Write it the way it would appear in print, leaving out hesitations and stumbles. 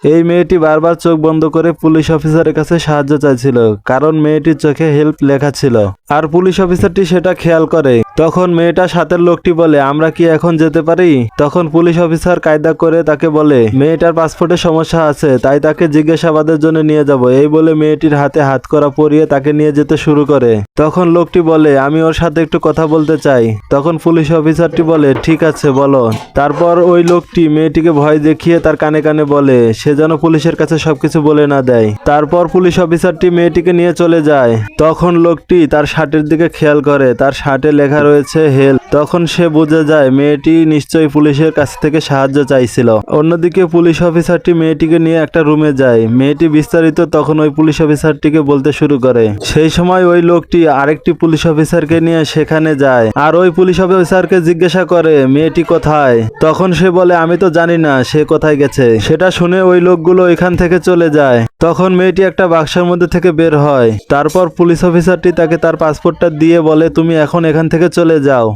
এই মেয়েটি বারবার চোখ বন্ধ করে পুলিশ অফিসারের কাছে সাহায্য চাইছিল, কারণ মেয়েটির চোখে হেল্প লেখা ছিল। আর পুলিশ অফিসারটি সেটা খেয়াল করে। তখন মেয়েটার সাথের লোকটি বলে, আমরা কি এখন যেতে পারি? তখন পুলিশ অফিসার কায়দা করে তাকে বলে, মেয়েটার পাসপোর্টে সমস্যা আছে, তাই তাকে জিজ্ঞাসাবাদের জন্য নিয়ে যাব। এই বলে মেয়েটির হাতে হাতকড়া পরিয়ে তাকে নিয়ে যেতে শুরু করে। তখন লোকটি বলে, আমি ওর সাথে একটু কথা বলতে চাই। তখন পুলিশ অফিসারটি বলে, ঠিক আছে বলো। তারপর ওই লোকটি মেয়েটিকে ভয় দেখিয়ে তার কানে কানে বলে সে যেন পুলিশের কাছে সবকিছু বলে না দেয়। তারপর পুলিশ অফিসারটি মেয়েটিকে নিয়ে চলে যায়। তখন লোকটি তার শার্টের দিকে খেয়াল করে, তার শার্টে লেখা রয়েছে হেল্প। তখন সে বুঝে যায় মেয়েটি নিশ্চয়ই পুলিশের কাছ থেকে সাহায্য চাইছিল। অন্যদিকে পুলিশ অফিসারটি মেয়েটিকে নিয়ে একটা রুমে যায়। মেয়েটি বিস্তারিত তখন ওই পুলিশ অফিসারটিকে বলতে শুরু করে। সেই সময় ওই লোকটি আরেকটি পুলিশ অফিসারকে নিয়ে সেখানে যায়, আর ওই পুলিশ অফিসারকে জিজ্ঞাসা করে মেয়েটি কোথায়। তখন সে বলে, আমি তো জানি না সে কোথায় গেছে। সেটা শুনে ওই লোকগুলো এখান থেকে চলে যায়। তখন মেয়েটি একটা বাক্সের মধ্যে থেকে বের হয়। তারপর পুলিশ অফিসারটি তাকে তার পাসপোর্টটা দিয়ে বলে, তুমি এখন এখান থেকে চলে যাও।